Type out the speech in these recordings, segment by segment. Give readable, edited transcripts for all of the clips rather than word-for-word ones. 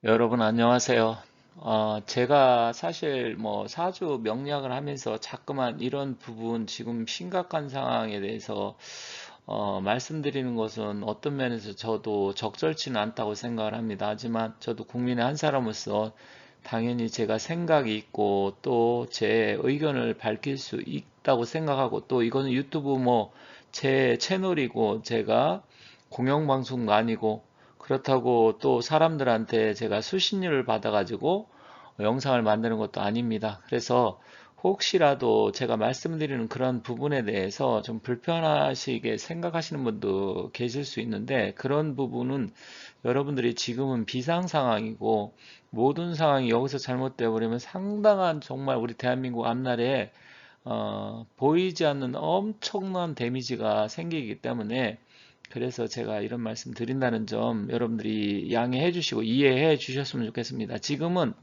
여러분 안녕하세요. 제가 사실 뭐 사주 명리학을 하면서 자꾸만 이런 부분 지금 심각한 상황에 대해서 말씀드리는 것은 어떤 면에서 저도 적절치는 않다고 생각을 합니다. 하지만 저도 국민의 한 사람으로서 당연히 제가 생각이 있고 또 제 의견을 밝힐 수 있다고 생각하고, 또 이거는 유튜브 뭐 제 채널이고 제가 공영방송도 아니고, 그렇다고 또 사람들한테 제가 수신료를 받아가지고 영상을 만드는 것도 아닙니다. 그래서 혹시라도 제가 말씀드리는 그런 부분에 대해서 좀 불편하시게 생각하시는 분도 계실 수 있는데, 그런 부분은 여러분들이 지금은 비상 상황이고 모든 상황이 여기서 잘못되어 버리면 상당한, 정말 우리 대한민국 앞날에 보이지 않는 엄청난 데미지가 생기기 때문에, 그래서 제가 이런 말씀 드린다는 점 여러분들이 양해해 주시고 이해해 주셨으면 좋겠습니다. 지금은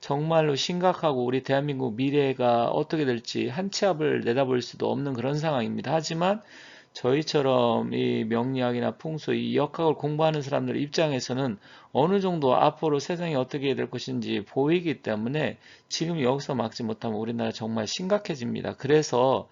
정말로 심각하고 우리 대한민국 미래가 어떻게 될지 한 치 앞을 내다볼 수도 없는 그런 상황입니다. 하지만 저희처럼 이 명리학이나 풍수, 이 역학을 공부하는 사람들 입장에서는 어느 정도 앞으로 세상이 어떻게 될 것인지 보이기 때문에 지금 여기서 막지 못하면 우리나라 정말 심각해집니다. 그래서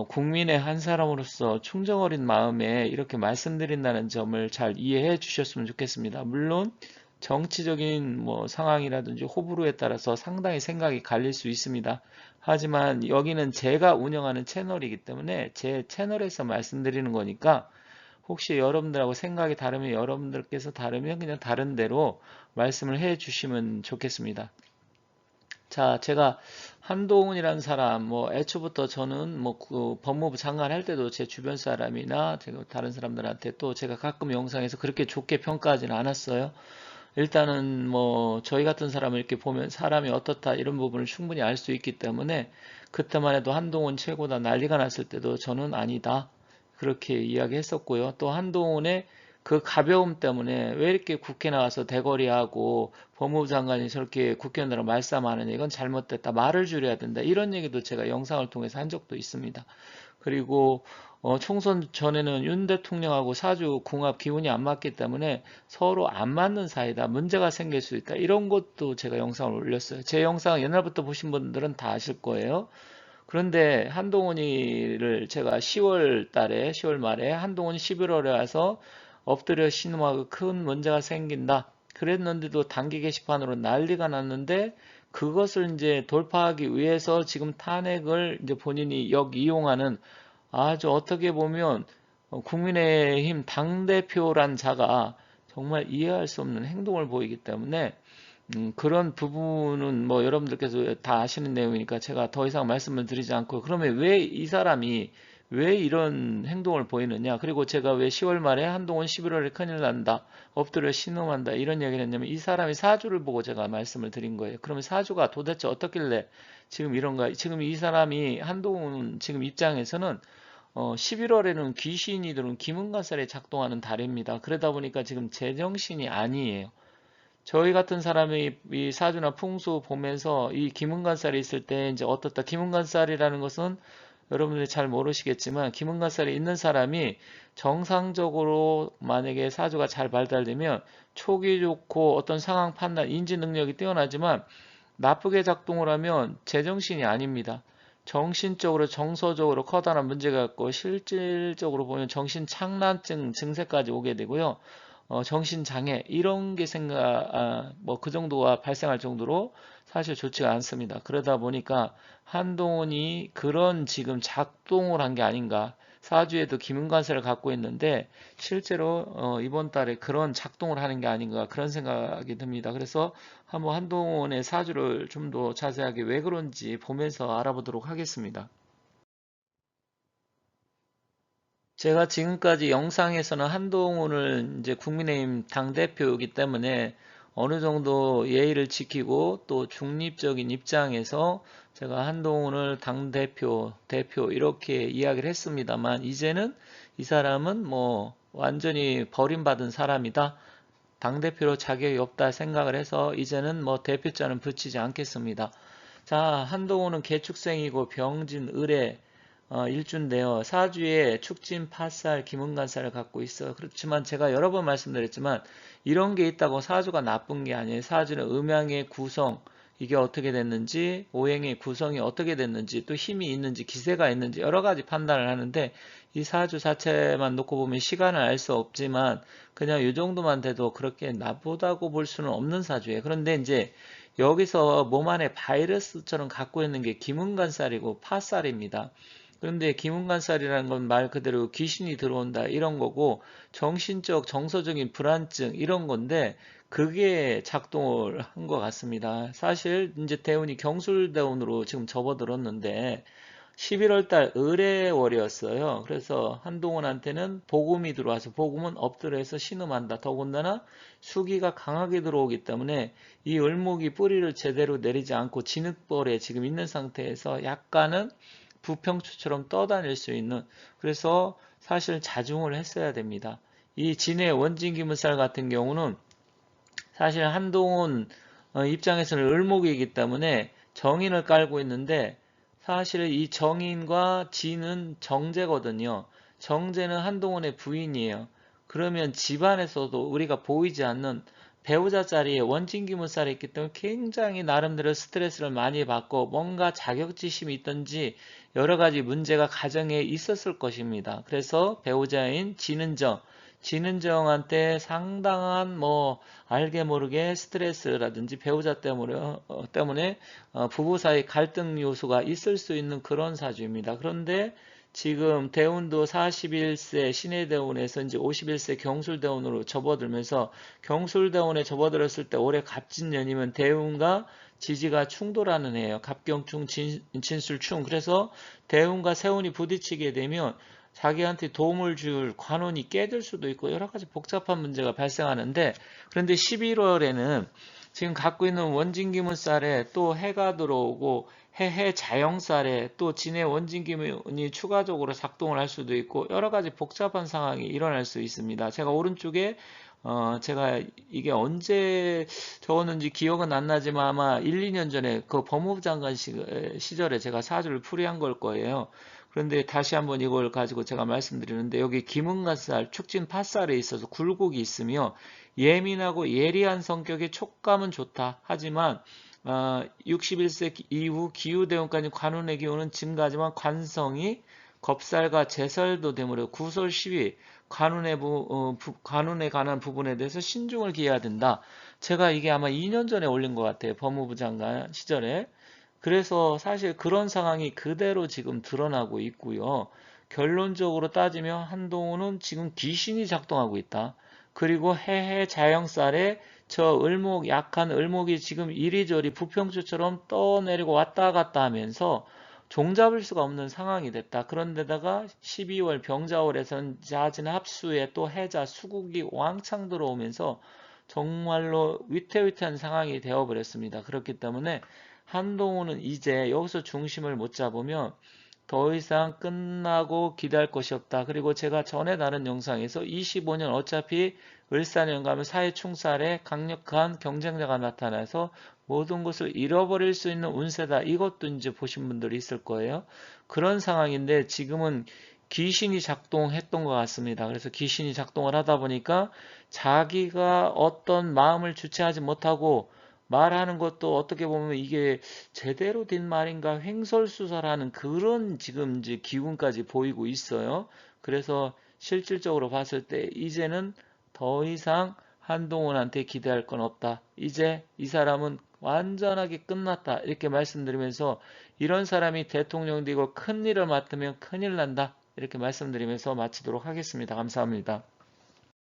국민의 한 사람으로서 충정 어린 마음에 이렇게 말씀드린다는 점을 잘 이해해 주셨으면 좋겠습니다. 물론 정치적인 뭐 상황이라든지 호불호에 따라서 상당히 생각이 갈릴 수 있습니다. 하지만 여기는 제가 운영하는 채널이기 때문에 제 채널에서 말씀드리는 거니까, 혹시 여러분들하고 생각이 다르면 여러분들께서 다르면 그냥 다른 대로 말씀을 해 주시면 좋겠습니다. 자, 제가 한동훈이라는 사람, 뭐 애초부터 저는 뭐 그 법무부 장관 할 때도 제 주변 사람이나 제가 다른 사람들한테 또 제가 가끔 영상에서 그렇게 좋게 평가하지는 않았어요. 일단은 뭐 저희 같은 사람을 이렇게 보면 사람이 어떻다 이런 부분을 충분히 알 수 있기 때문에, 그때만 해도 한동훈 최고다 난리가 났을 때도 저는 아니다 그렇게 이야기했었고요. 또 한동훈의 그 가벼움 때문에 왜 이렇게 국회 나와서 대거리하고 법무부 장관이 저렇게 국회의원들랑 말싸움하느냐, 이건 잘못됐다, 말을 줄여야 된다, 이런 얘기도 제가 영상을 통해서 한 적도 있습니다. 그리고 총선 전에는 윤 대통령하고 사주 궁합 기운이 안 맞기 때문에 서로 안 맞는 사이다, 문제가 생길 수 있다, 이런 것도 제가 영상을 올렸어요. 제 영상 옛날부터 보신 분들은 다 아실 거예요. 그런데 한동훈이를 제가 10월 달에, 10월 말에 한동훈이 11월에 와서 엎드려 신음하고 큰 문제가 생긴다 그랬는데도 단기 게시판으로 난리가 났는데, 그것을 이제 돌파하기 위해서 지금 탄핵을 이제 본인이 이용하는, 아주 어떻게 보면 국민의힘 당대표란 자가 정말 이해할 수 없는 행동을 보이기 때문에, 그런 부분은 뭐 여러분들께서 다 아시는 내용이니까 제가 더 이상 말씀을 드리지 않고, 그러면 왜 이 사람이 왜 이런 행동을 보이느냐, 그리고 제가 왜 10월 말에 한동훈 11월에 큰일 난다, 엎드려 신음한다 이런 얘기를 했냐면, 이 사람이 사주를 보고 제가 말씀을 드린 거예요. 그러면 사주가 도대체 어떻길래 지금 이런가. 지금 이 사람이 한동훈 지금 입장에서는 11월에는 귀신이 들은 기문가살에 작동하는 달입니다. 그러다 보니까 지금 제정신이 아니에요. 저희 같은 사람이 이 사주나 풍수 보면서 이 기문간살이 있을 때 이제 어떻다. 기문간살이라는 것은 여러분들이 잘 모르시겠지만, 기문간살이 있는 사람이 정상적으로 만약에 사주가 잘 발달되면 촉이 좋고 어떤 상황 판단, 인지 능력이 뛰어나지만, 나쁘게 작동을 하면 제정신이 아닙니다. 정신적으로 정서적으로 커다란 문제가 있고, 실질적으로 보면 정신착란증 증세까지 오게 되고요. 정신장애 이런 게 뭐 그 정도가 발생할 정도로 사실 좋지가 않습니다. 그러다 보니까 한동훈이 그런 지금 작동을 한 게 아닌가. 사주에도 기문관세를 갖고 있는데 실제로 이번 달에 그런 작동을 하는 게 아닌가, 그런 생각이 듭니다. 그래서 한번 한동훈의 사주를 좀 더 자세하게 왜 그런지 보면서 알아보도록 하겠습니다. 제가 지금까지 영상에서는 한동훈을 이제 국민의힘 당대표이기 때문에 어느 정도 예의를 지키고 또 중립적인 입장에서 제가 한동훈을 당대표, 대표 이렇게 이야기를 했습니다만, 이제는 이 사람은 뭐 완전히 버림받은 사람이다, 당대표로 자격이 없다 생각을 해서 이제는 뭐 대표자는 붙이지 않겠습니다. 자, 한동훈은 개축생이고 병진 을에 일주인데요. 사주에 축진, 파살, 기문간살을 갖고 있어요. 그렇지만 제가 여러 번 말씀드렸지만 이런 게 있다고 사주가 나쁜 게 아니에요. 사주는 음양의 구성, 이게 어떻게 됐는지, 오행의 구성이 어떻게 됐는지, 또 힘이 있는지, 기세가 있는지 여러 가지 판단을 하는데 이 사주 자체만 놓고 보면 시간을 알 수 없지만 그냥 이 정도만 돼도 그렇게 나쁘다고 볼 수는 없는 사주예요. 그런데 이제 여기서 몸 안에 바이러스처럼 갖고 있는 게 기문간살이고 파살입니다. 그런데 기문간살이라는 건 말 그대로 귀신이 들어온다 이런 거고 정신적 정서적인 불안증 이런 건데 그게 작동을 한 것 같습니다. 사실 이제 대운이 경술대운으로 지금 접어들었는데 11월 달 을의월이었어요. 그래서 한동훈한테는 복음이 들어와서 복음은 엎드려서 신음한다. 더군다나 수기가 강하게 들어오기 때문에 이 을목이 뿌리를 제대로 내리지 않고 진흙벌에 지금 있는 상태에서 약간은 부평초처럼 떠다닐 수 있는, 그래서 사실 자중을 했어야 됩니다. 이 진해 원진기문살 같은 경우는 사실 한동훈 입장에서는 을목이기 때문에 정인을 깔고 있는데 사실 이 정인과 진은 정제거든요. 정제는 한동훈의 부인이에요. 그러면 집안에서도 우리가 보이지 않는 배우자 자리에 원진기문살이 있기 때문에 굉장히 나름대로 스트레스를 많이 받고 뭔가 자격지심이 있든지 여러 가지 문제가 가정에 있었을 것입니다. 그래서 배우자인 진은정한테 상당한 알게 모르게 스트레스라든지 배우자 때문에 부부 사이 갈등 요소가 있을 수 있는 그런 사주입니다. 그런데 지금 대운도 41세 신해대운에서 이제 51세 경술대운으로 접어들면서 경술대운에 접어들었을 때 올해 갑진년이면 대운과 지지가 충돌하는 해예요. 갑경충 진술충. 그래서 대운과 세운이 부딪히게 되면 자기한테 도움을 줄 관원이 깨질 수도 있고 여러 가지 복잡한 문제가 발생하는데, 그런데 11월에는 지금 갖고 있는 원진기문살에 또 해가 들어오고 해해 자영살에 또 진해 원진기문이 추가적으로 작동을 할 수도 있고 여러 가지 복잡한 상황이 일어날 수 있습니다. 제가 오른쪽에 제가 이게 언제 적었는지 기억은 안 나지만 아마 1, 2년 전에 그 법무부 장관 시절에 제가 사주를 풀이한 걸 거예요. 그런데 다시 한번 이걸 가지고 제가 말씀드리는데 여기 기문간살, 축진 파살에 있어서 굴곡이 있으며 예민하고 예리한 성격의 촉감은 좋다. 하지만 61세 이후 기후대운까지 관운의 기운은 증가하지만 관성이 겁살과 제살도 되므로 구설 시위, 관운에 관한 부분에 대해서 신중을 기해야 된다. 제가 이게 아마 2년 전에 올린 것 같아요. 법무부 장관 시절에. 그래서 사실 그런 상황이 그대로 지금 드러나고 있고요. 결론적으로 따지면 한동훈은 지금 귀신이 작동하고 있다. 그리고 해해 자영살에 저 약한 을목이 지금 이리저리 부평초처럼 떠내리고 왔다 갔다 하면서 종잡을 수가 없는 상황이 됐다. 그런데다가 12월 병자월에선 자진 합수에 또 해자 수국이 왕창 들어오면서 정말로 위태위태한 상황이 되어버렸습니다. 그렇기 때문에 한동훈은 이제 여기서 중심을 못 잡으면 더 이상 끝나고 기대할 것이 없다. 그리고 제가 전에 다른 영상에서 25년 어차피 을사년 가면 사회충살에 강력한 경쟁자가 나타나서 모든 것을 잃어버릴 수 있는 운세다. 이것도 이제 보신 분들이 있을 거예요. 그런 상황인데 지금은 귀신이 작동했던 것 같습니다. 그래서 귀신이 작동을 하다 보니까 자기가 어떤 마음을 주체하지 못하고 말하는 것도 어떻게 보면 이게 제대로 된 말인가 횡설수설하는 그런 지금 이제 기운까지 보이고 있어요. 그래서 실질적으로 봤을 때 이제는 더 이상 한동훈한테 기대할 건 없다. 이제 이 사람은 완전하게 끝났다. 이렇게 말씀드리면서 이런 사람이 대통령 되고 큰 일을 맡으면 큰일 난다. 이렇게 말씀드리면서 마치도록 하겠습니다. 감사합니다.